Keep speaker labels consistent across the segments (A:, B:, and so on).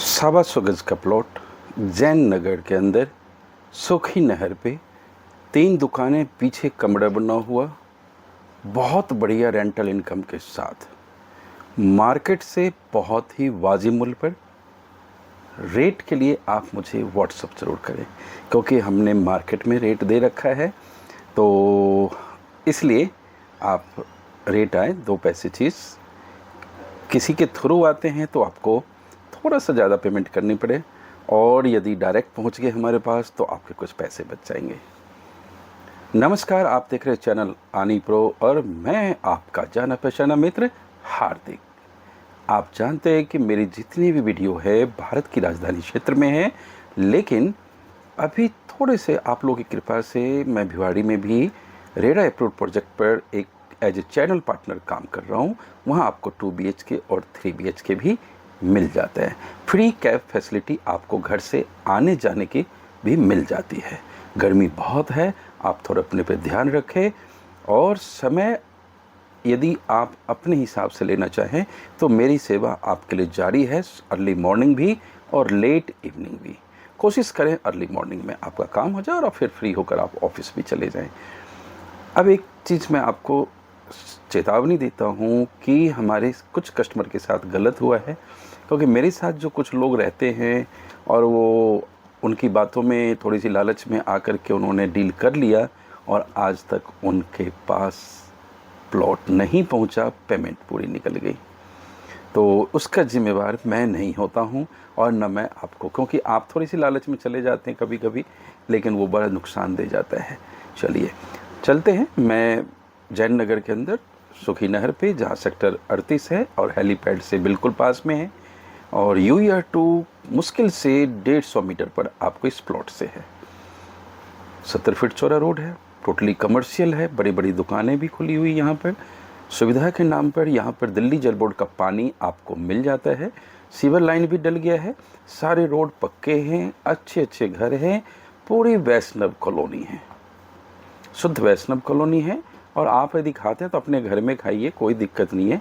A: 125 गज का प्लॉट जैन नगर के अंदर सूखी नहर पे 3 दुकानें, पीछे कमरा बना हुआ, बहुत बढ़िया रेंटल इनकम के साथ, मार्केट से बहुत ही वाजिब मूल्य पर। रेट के लिए आप मुझे व्हाट्सअप ज़रूर करें, क्योंकि हमने मार्केट में रेट दे रखा है, तो इसलिए आप रेट आए 2 पैसे चीज़। किसी के थ्रू आते हैं तो आपको थोड़ा सा ज़्यादा पेमेंट करनी पड़े, और यदि डायरेक्ट पहुंच गए हमारे पास तो आपके कुछ पैसे बच जाएंगे। नमस्कार, आप देख रहे चैनल आनी प्रो और मैं आपका जाना पहचाना मित्र हार्दिक। आप जानते हैं कि मेरी जितनी भी वीडियो है भारत की राजधानी क्षेत्र में है, लेकिन अभी थोड़े से आप लोगों की कृपा से मैं भिवाड़ी में भी रेरा अप्रूव प्रोजेक्ट पर एक एज ए चैनल पार्टनर काम कर रहा हूँ। वहाँ आपको 2 BHK और 3 BHK भी मिल जाता है। फ्री कैब फैसिलिटी आपको घर से आने जाने की भी मिल जाती है। गर्मी बहुत है, आप थोड़ा अपने पे ध्यान रखें, और समय यदि आप अपने हिसाब से लेना चाहें तो मेरी सेवा आपके लिए जारी है, अर्ली मॉर्निंग भी और लेट इवनिंग भी। कोशिश करें अर्ली मॉर्निंग में आपका काम हो जाए और फिर फ्री होकर आप ऑफिस भी चले जाएं। अब एक चीज़ मैं आपको चेतावनी देता हूँ कि हमारे कुछ कस्टमर के साथ गलत हुआ है, क्योंकि मेरे साथ जो कुछ लोग रहते हैं और वो उनकी बातों में थोड़ी सी लालच में आकर के उन्होंने डील कर लिया और आज तक उनके पास प्लॉट नहीं पहुंचा, पेमेंट पूरी निकल गई। तो उसका जिम्मेवार मैं नहीं होता हूं और न मैं आपको, क्योंकि आप थोड़ी सी लालच में चले जाते हैं कभी कभी, लेकिन वो बड़ा नुकसान दे जाता है। चलिए चलते हैं। मैं जैन नगर के अंदर सूखी नहर पे, जहाँ सेक्टर 38 है और हेलीपैड से बिल्कुल पास में है, और UER2 मुश्किल से 150 मीटर पर आपको इस प्लॉट से है। 70 फीट चौड़ा रोड है, टोटली कमर्शियल है, बड़ी बड़ी दुकानें भी खुली हुई यहाँ पर। सुविधा के नाम पर यहाँ पर दिल्ली जल बोर्ड का पानी आपको मिल जाता है, सीवर लाइन भी डल गया है, सारे रोड पक्के हैं, अच्छे अच्छे घर हैं, पूरी वैष्णव कॉलोनी है, शुद्ध वैष्णव कॉलोनी है। और आप यदि खाते हैं तो अपने घर में खाइए, कोई दिक्कत नहीं है,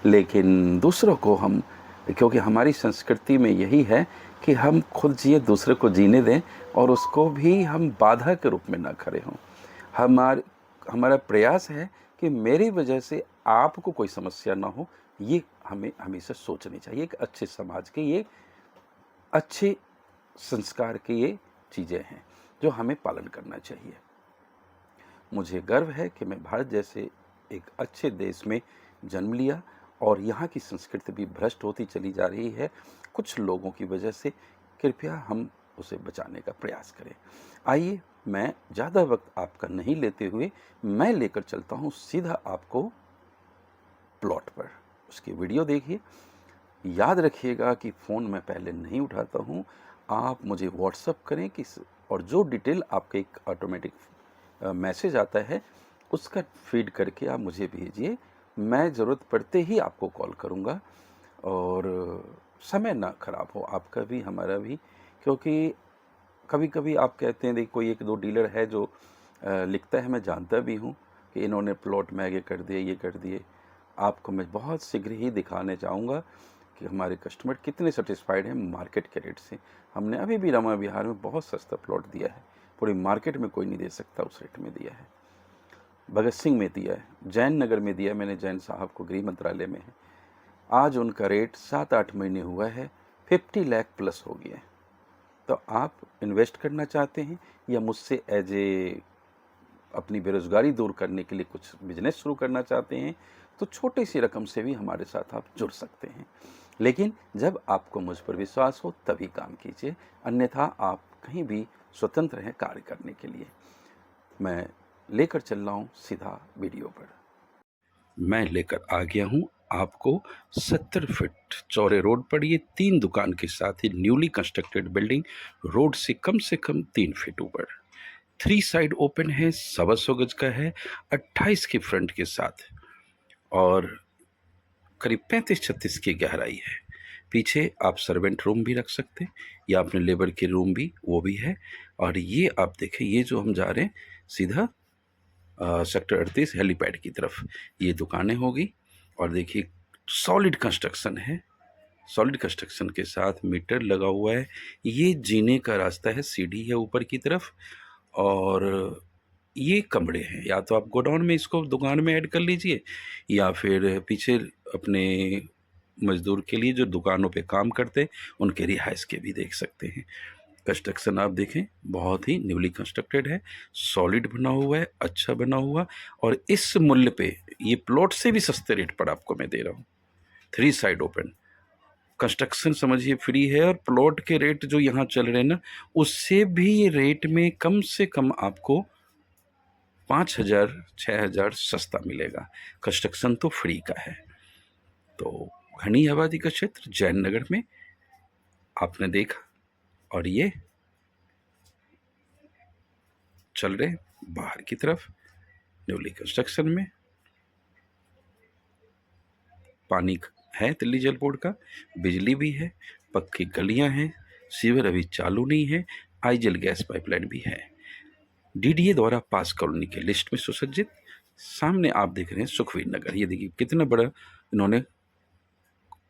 A: लेकिन दूसरों को हम, क्योंकि हमारी संस्कृति में यही है कि हम खुद जिए, दूसरे को जीने दें, और उसको भी हम बाधा के रूप में ना खड़े हों। हमारा प्रयास है कि मेरी वजह से आपको कोई समस्या ना हो, ये हमें हमेशा सोचनी चाहिए। एक अच्छे समाज के ये अच्छे संस्कार के ये चीज़ें हैं जो हमें पालन करना चाहिए। मुझे गर्व है कि मैं भारत जैसे एक अच्छे देश में जन्म लिया, और यहाँ की संस्कृति भी भ्रष्ट होती चली जा रही है कुछ लोगों की वजह से। कृपया हम उसे बचाने का प्रयास करें। आइए, मैं ज़्यादा वक्त आपका नहीं लेते हुए मैं लेकर चलता हूँ सीधा आपको प्लॉट पर। उसकी वीडियो देखिए। याद रखिएगा कि फ़ोन मैं पहले नहीं उठाता हूँ, आप मुझे व्हाट्सअप करें कि, और जो डिटेल आपके एक ऑटोमेटिक मैसेज आता है उसका फीड करके आप मुझे भेजिए। मैं ज़रूरत पड़ते ही आपको कॉल करूँगा, और समय ना ख़राब हो आपका भी हमारा भी, क्योंकि कभी कभी आप कहते हैं, देखिए कोई 1-2 डीलर है जो लिखता है, मैं जानता भी हूँ कि इन्होंने प्लॉट महंगे कर दिए, ये कर दिए। आपको मैं बहुत शीघ्र ही दिखाने चाहूँगा कि हमारे कस्टमर कितने सेटिस्फाइड हैं मार्केट के रेट से। हमने अभी भी रमा विहार में बहुत सस्ता प्लॉट दिया है, पूरी मार्केट में कोई नहीं दे सकता उस रेट में दिया है। भगत सिंह में दिया है, जैन नगर में दिया मैंने, जैन साहब को गृह मंत्रालय में है। आज उनका रेट 7-8 महीने हुआ है 50 लाख प्लस हो गया है। तो आप इन्वेस्ट करना चाहते हैं या मुझसे एज ए अपनी बेरोज़गारी दूर करने के लिए कुछ बिजनेस शुरू करना चाहते हैं, तो छोटी सी रकम से भी हमारे साथ आप जुड़ सकते हैं। लेकिन जब आपको मुझ पर विश्वास हो तभी काम कीजिए, अन्यथा आप कहीं भी स्वतंत्र हैं कार्य करने के लिए। मैं लेकर चल रहा हूँ सीधा वीडियो पर। मैं लेकर आ गया हूँ आपको 70 फीट चौड़े रोड पर, ये 3 दुकान के साथ ही न्यूली कंस्ट्रक्टेड बिल्डिंग, रोड से कम 3 फीट ऊपर। 3 साइड ओपन है, 125 गज का है, 28 की फ्रंट के साथ, और करीब 35-36 की गहराई है। पीछे आप सर्वेंट रूम भी रख सकते हैं या अपने लेबर के रूम भी, वो भी है। और ये आप देखें, ये जो हम जा रहे हैं सीधा सेक्टर 38 हेलीपैड की तरफ, ये दुकानें होगी। और देखिए सॉलिड कंस्ट्रक्शन है, सॉलिड कंस्ट्रक्शन के साथ मीटर लगा हुआ है। ये जीने का रास्ता है, सीढ़ी है ऊपर की तरफ, और ये कमरे हैं। या तो आप गोडाउन में इसको दुकान में ऐड कर लीजिए, या फिर पीछे अपने मजदूर के लिए जो दुकानों पे काम करते हैं उनके रिहाइश के भी देख सकते हैं। कंस्ट्रक्शन आप देखें, बहुत ही न्यूली कंस्ट्रक्टेड है, सॉलिड बना हुआ है, अच्छा बना हुआ, और इस मूल्य पे ये प्लॉट से भी सस्ते रेट पर आपको मैं दे रहा हूँ। 3 साइड ओपन कंस्ट्रक्शन समझिए फ्री है, और प्लॉट के रेट जो यहाँ चल रहे हैं ना, उससे भी रेट में कम से कम आपको 5,000 6,000 सस्ता मिलेगा। कंस्ट्रक्शन तो फ्री का है। तो घनी आबादी का क्षेत्र जैन नगर में आपने देखा, और ये चल रहे बाहर की तरफ न्यूली कंस्ट्रक्शन में। पानी है दिल्ली जल बोर्ड का, बिजली भी है, पक्की गलियां हैं, सीवर अभी चालू नहीं है, आईजल गैस पाइपलाइन भी है। डीडीए द्वारा पास कॉलोनी के लिस्ट में सुसज्जित। सामने आप देख रहे हैं सुखवीर नगर। ये देखिए कितना बड़ा इन्होंने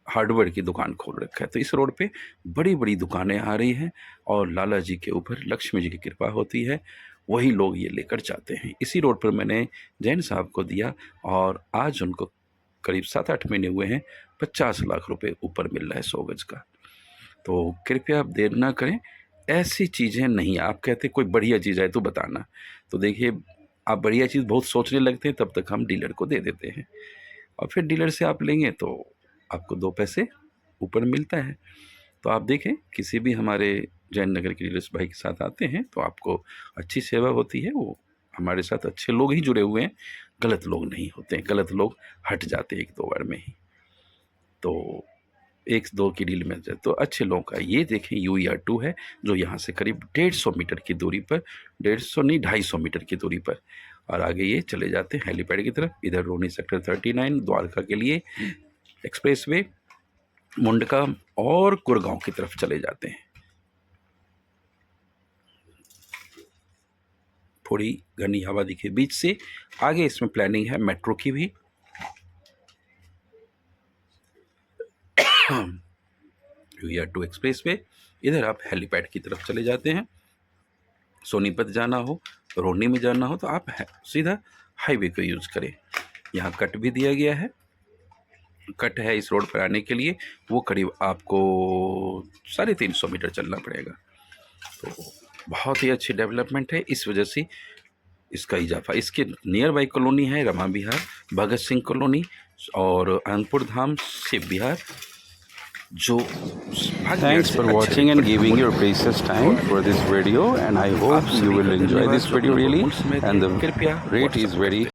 A: हार्डवेयर की दुकान खोल रखा है। तो इस रोड पे बड़ी बड़ी दुकानें आ रही हैं, और लाला जी के ऊपर लक्ष्मी जी की कृपा होती है, वही लोग ये लेकर जाते हैं। इसी रोड पर मैंने जैन साहब को दिया, और आज उनको करीब 7-8 महीने हुए हैं, 50 लाख रुपए ऊपर मिल रहा है 100 गज का। तो कृपया आप देर ना करें, ऐसी चीज़ें नहीं। आप कहते कोई बढ़िया चीज़ है तो बताना, तो देखिए आप बढ़िया चीज़ बहुत सोचने लगते हैं, तब तक हम डीलर को दे देते हैं, और फिर डीलर से आप लेंगे तो आपको 2 पैसे ऊपर मिलता है। तो आप देखें, किसी भी हमारे जैन नगर के डीलर्स भाई के साथ आते हैं तो आपको अच्छी सेवा होती है। वो हमारे साथ अच्छे लोग ही जुड़े हुए हैं, गलत लोग नहीं होते हैं। गलत लोग हट जाते हैं 1-2 बार में ही। तो 1-2 की डील मिल जाए तो अच्छे लोगों का। ये देखें UER2 है, जो यहाँ से करीब 150 मीटर की दूरी पर, 150 नहीं 250 मीटर की दूरी पर, और आगे ये चले जाते हैं हेलीपैड की तरफ। इधर रोनी सेक्टर 39 द्वारका के लिए एक्सप्रेसवे, मुंडका और गुड़गांव की तरफ चले जाते हैं। थोड़ी घनी आबादी के बीच से आगे इसमें प्लानिंग है मेट्रो की भी। UER2 एक्सप्रेसवे, इधर आप हेलीपैड की तरफ चले जाते हैं। सोनीपत जाना हो, रोनी में जाना हो, तो आप सीधा हाईवे को यूज़ करें। यहाँ कट भी दिया गया है, कट है इस रोड पर आने के लिए, वो करीब आपको 350 मीटर चलना पड़ेगा। तो बहुत ही अच्छी डेवलपमेंट है, इस वजह से इसका इजाफा। इसके नियर बाई कॉलोनी है रमा विहार, भगत सिंह कॉलोनी और आनंदपुर धाम, शिव विहार। जो
B: Thanks for watching and giving your precious time for this video, and I hope you will enjoy this video really, and the rate is very